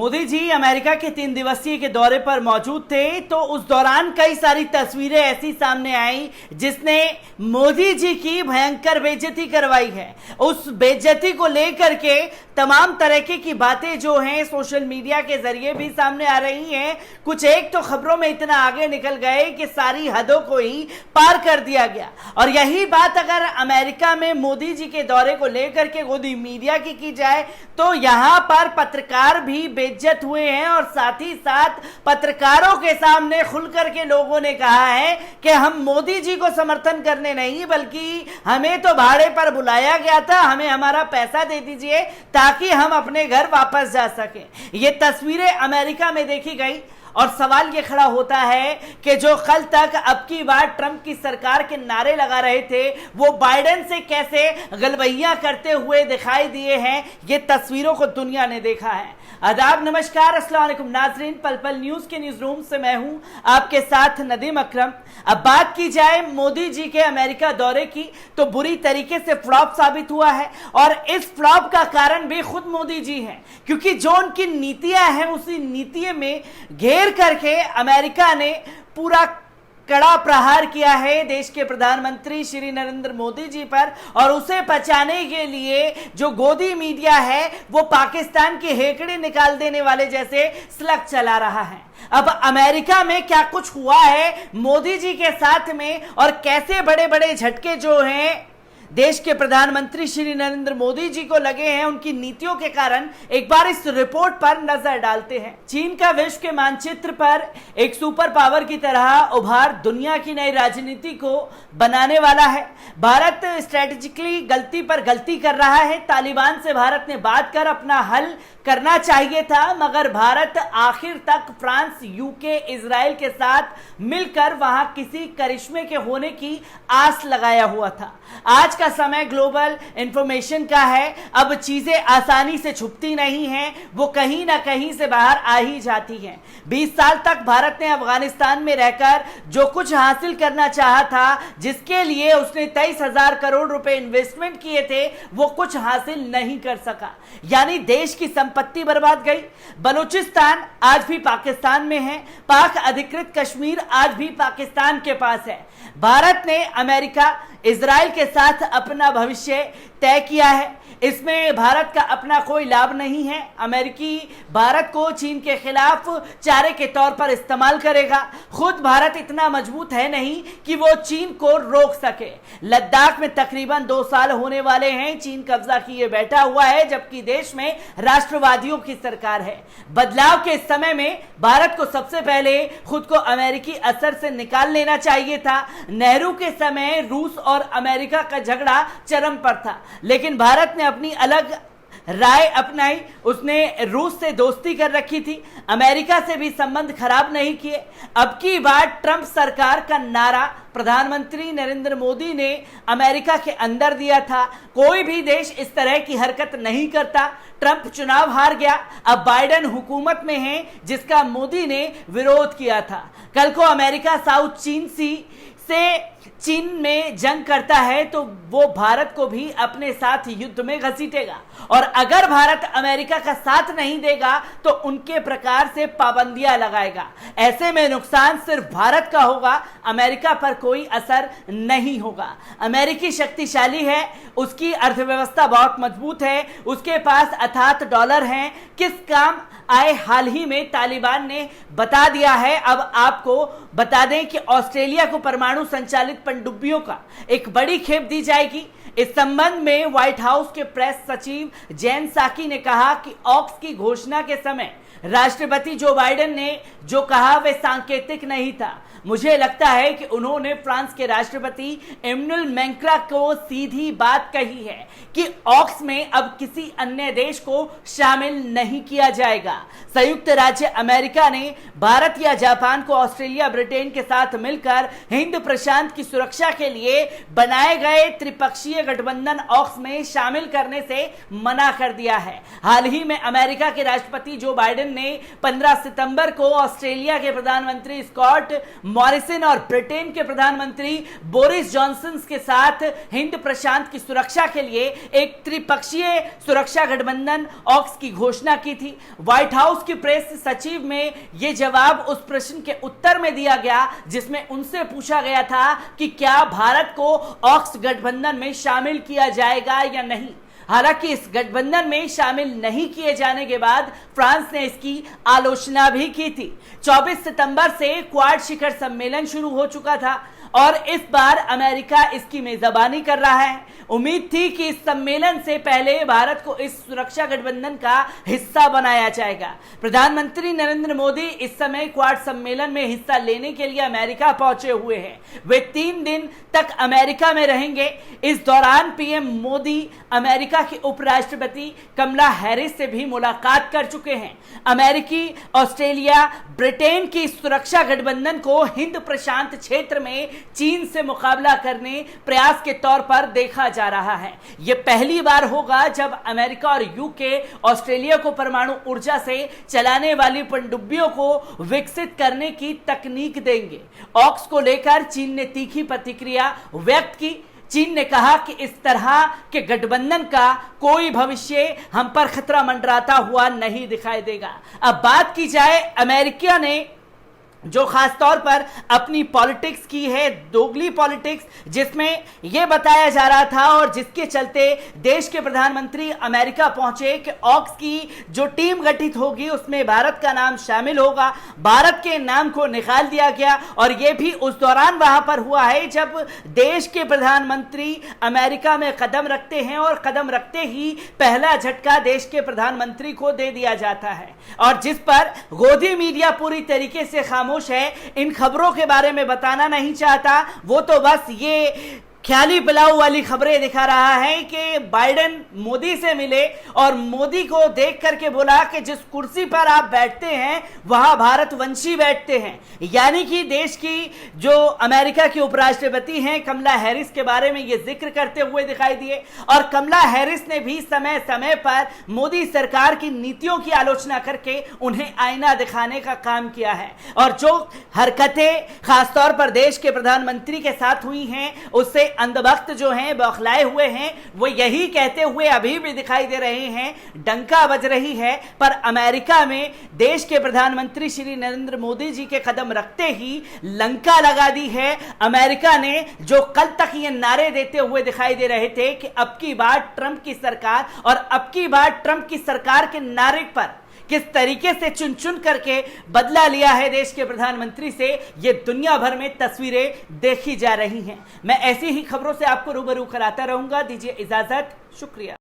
Modi ji America के 3 दिवसीय के दौरे पर मौजूद थे, तो उस दौरान कई सारी तस्वीरें ऐसी सामने आई जिसने मोदी जी की भयंकर बेइज्जती करवाई है। उस बेइज्जती को लेकर के तमाम तरह की बातें जो हैं सोशल मीडिया के जरिए भी सामने आ रही हैं। कुछ एक तो खबरों में इतना आगे निकल गए कि सारी हदों को ही पार कर दिया गया। और यही बात अगर अमेरिका में मोदी जी के दौरे को लेकर के खुद मीडिया की जाए तो यहां पर पत्रकार भी बेइज्जत हुए हैं। और साथ ही साथ पत्रकारों के सामने खुल करके लोगों ने कहा है कि हम मोदी जी को समर्थन करने नहीं, बल्कि हमें तो भाड़े पर बुलाया गया था, हमें हमारा पैसा दे दीजिए ताकि हम अपने घर वापस जा सकें। ये तस्वीरें अमेरिका में देखी गई और सवाल ये खड़ा होता है कि जो कल तक अब की बार ट्रंप की सरकार के नारे लगा रहे थे वो बाइडेन से कैसे गलबैया करते हुए दिखाई दिए हैं। ये तस्वीरों को दुनिया ने देखा है। आदाब, नमस्कार, अस्सलाम वालेकुम नाजरीन। पल पल न्यूज के न्यूज रूम से मैं हूं आपके साथ नदीम अकरम। अब बात की जाए मोदी जी के अमेरिका दौरे की तो बुरी तरीके से फ्लॉप साबित हुआ है और इस फ्लॉप का कारण भी खुद मोदी जी हैं, क्योंकि जो उनकी नीतियां हैं उसी नीति में घेर करके अमेरिका ने पूरा कड़ा प्रहार किया है देश के प्रधानमंत्री श्री नरेंद्र मोदी जी पर। और उसे बचाने के लिए जो गोदी मीडिया है वो पाकिस्तान की हेकड़ी निकाल देने वाले जैसे स्लग चला रहा है। अब अमेरिका में क्या कुछ हुआ है मोदी जी के साथ में और कैसे बड़े बड़े झटके जो हैं देश के प्रधानमंत्री श्री नरेंद्र मोदी जी को लगे हैं उनकी नीतियों के कारण, एक बार इस रिपोर्ट पर नजर डालते हैं। चीन का विश्व के मानचित्र पर एक सुपर पावर की तरह उभार दुनिया की नई राजनीति को बनाने वाला है। भारत स्ट्रेटेजिकली गलती पर गलती कर रहा है। तालिबान से भारत ने बात कर अपना हल करना चाहिए था, मगर भारत आखिर तक फ्रांस, यूके, इजराइल के साथ मिलकर वहां किसी करिश्मे के होने की आस लगाया हुआ था। आज का समय ग्लोबल इंफॉर्मेशन का है। अब चीजें आसानी से छुपती नहीं हैं, वो कहीं ना कहीं से बाहर आ ही जाती हैं। 20 साल तक भारत ने अफगानिस्तान में रहकर जो कुछ हासिल करना चाहा था, जिसके लिए उसने 23,000 करोड़ रुपए इन्वेस्टमेंट किए थे, वो कुछ हासिल नहीं कर सका। यानी देश की संपत्ति बर्बाद गई। बलूचिस्तान आज भी पाकिस्तान में है, पाक अधिकृत कश्मीर आज भी पाकिस्तान के पास है। भारत ने अमेरिका, इजराइल के साथ अपना भविष्य तय किया है। इसमें भारत का अपना कोई लाभ नहीं है। अमेरिकी भारत को चीन के खिलाफ चारे के तौर पर इस्तेमाल करेगा। खुद भारत इतना मजबूत है नहीं कि वो चीन को रोक सके। लद्दाख में तकरीबन 2 साल होने वाले हैं चीन कब्जा किए बैठा हुआ है, जबकि देश में राष्ट्रवादियों की सरकार है। बदलाव के इस समय में भारत को सबसे पहले खुद को अमेरिकी असर से निकाल लेना चाहिए था। नेहरू के समय रूस और अमेरिका का झगड़ा चरम पर था, लेकिन भारत ने अपनी अलग राय अपनाई। उसने रूस से दोस्ती कर रखी थी, अमेरिका से भी संबंध खराब नहीं किए। अब की बार ट्रंप सरकार का नारा प्रधानमंत्री नरेंद्र मोदी ने अमेरिका के अंदर दिया था। कोई भी देश इस तरह की हरकत नहीं करता। ट्रंप चुनाव हार गया, अब बाइडेन हुकूमत में है जिसका मोदी ने विरोध किया था। कल को अमेरिका साउथ चीन सी से चीन में जंग करता है तो वो भारत को भी अपने साथ युद्ध में घसीटेगा। और अगर भारत अमेरिका का साथ नहीं देगा तो उनके प्रकार से पाबंदियां लगाएगा। ऐसे में नुकसान सिर्फ भारत का होगा, अमेरिका पर कोई असर नहीं होगा। अमेरिकी शक्तिशाली है, उसकी अर्थव्यवस्था बहुत मजबूत है, उसके पास अथात डॉलर हैं। किस काम आए हाल ही में तालिबान ने बता दिया है। अब आपको बता दें कि ऑस्ट्रेलिया को परमाणु संचालित पनडुब्बियों का एक बड़ी खेप दी जाएगी। इस संबंध में व्हाइट हाउस के प्रेस सचिव जेन साकी ने कहा कि ऑक्स की घोषणा के समय राष्ट्रपति जो बाइडेन ने जो कहा वह सांकेतिक नहीं था। मुझे लगता है कि उन्होंने फ्रांस के राष्ट्रपति इमैनुअल मैक्रों को सीधी बात कही है कि ऑक्स में अब किसी अन्य देश को शामिल नहीं किया जाएगा। संयुक्त राज्य अमेरिका ने भारत या जापान को ऑस्ट्रेलिया, ब्रिटेन के साथ मिलकर हिंद प्रशांत की सुरक्षा के लिए बनाए गए त्रिपक्षीय गठबंधन ऑक्स में शामिल करने से मना कर दिया है। हाल ही में अमेरिका के राष्ट्रपति जो बाइडेन ने 15 सितंबर को ऑस्ट्रेलिया के प्रधानमंत्री स्कॉट मॉरिसन और ब्रिटेन के प्रधानमंत्री बोरिस जॉनसन के साथ हिंद प्रशांत की सुरक्षा के लिए एक त्रिपक्षीय सुरक्षा गठबंधन ऑक्स की घोषणा की थी। व्हाइट हाउस की प्रेस सचिव में यह जवाब उस प्रश्न के उत्तर में दिया गया जिसमें उनसे पूछा गया था कि क्या भारत को ऑक्स गठबंधन में शामिल किया जाएगा या नहीं। हालांकि इस गठबंधन में शामिल नहीं किए जाने के बाद फ्रांस ने इसकी आलोचना भी की थी। 24 सितंबर से क्वाड शिखर सम्मेलन शुरू हो चुका था और इस बार अमेरिका इसकी मेजबानी कर रहा है। उम्मीद थी कि इस सम्मेलन से पहले भारत को इस सुरक्षा गठबंधन का हिस्सा बनाया जाएगा। प्रधानमंत्री नरेंद्र मोदी इस समय क्वाड सम्मेलन में हिस्सा लेने के लिए अमेरिका पहुंचे हुए हैं। वे 3 दिन तक अमेरिका में रहेंगे। इस दौरान पीएम मोदी अमेरिका की उपराष्ट्रपति कमला हैरिस से भी मुलाकात कर चुके हैं। अमेरिकी, ऑस्ट्रेलिया, ब्रिटेन की सुरक्षा गठबंधन को हिंद प्रशांत क्षेत्र में चीन से मुकाबला करने प्रयास के तौर पर देखा जा रहा है। यह पहली बार होगा जब अमेरिका और यूके ऑस्ट्रेलिया को परमाणु ऊर्जा से चलाने वाली पनडुब्बियों को विकसित करने की तकनीक देंगे। ऑक्स को लेकर चीन ने तीखी प्रतिक्रिया व्यक्त की। चीन ने कहा कि इस तरह के गठबंधन का कोई भविष्य हम पर खतरा मंडराता हुआ नहीं दिखाई देगा। अब बात की जाए अमेरिका ने जो खास तौर पर अपनी पॉलिटिक्स की है, दोगली पॉलिटिक्स, जिसमें यह बताया जा रहा था और जिसके चलते देश के प्रधानमंत्री अमेरिका पहुंचे कि ऑक्स की जो टीम गठित होगी उसमें भारत का नाम शामिल होगा। भारत के नाम को निकाल दिया गया और यह भी उस दौरान वहां पर हुआ है जब देश के प्रधानमंत्री अमेरिका में कदम रखते हैं और कदम रखते ही पहला झटका देश के प्रधानमंत्री को दे दिया जाता है और जिस पर गोदी मीडिया पूरी तरीके से खामोश है, इन खबरों के बारे में बताना नहीं चाहता। वो तो बस ये ख्याली पिलाऊ वाली खबरें दिखा रहा है कि बाइडेन मोदी से मिले और मोदी को देख करके बोला कि जिस कुर्सी पर आप बैठते हैं वहां भारतवंशी बैठते हैं। यानी कि देश की जो अमेरिका की उपराष्ट्रपति हैं कमला हैरिस के बारे में ये जिक्र करते हुए दिखाई दिए और कमला हैरिस ने भी समय समय पर मोदी सरकार की नीतियों की आलोचना करके उन्हें आईना दिखाने का काम किया है और जो हरकतें खासतौर पर देश के प्रधानमंत्री के साथ हुई हैं उससे अंधभक्त जो हैं, बौखलाए हुए हैं, वो यही कहते हुए अभी भी दिखाई दे रहे हैं, डंका बज रही है। पर अमेरिका में देश के प्रधानमंत्री श्री नरेंद्र मोदी जी के कदम रखते ही लंका लगा दी है। अमेरिका ने जो कल तक ये नारे देते हुए दिखाई दे रहे थे कि अब की बार ट्रंप की सरकार और अब की बार ट्रंप की सरकार के नारे पर किस तरीके से चुन चुन करके बदला लिया है देश के प्रधानमंत्री से, ये दुनिया भर में तस्वीरें देखी जा रही हैं। मैं ऐसी ही खबरों से आपको रूबरू कराता रहूंगा। दीजिए इजाजत, शुक्रिया।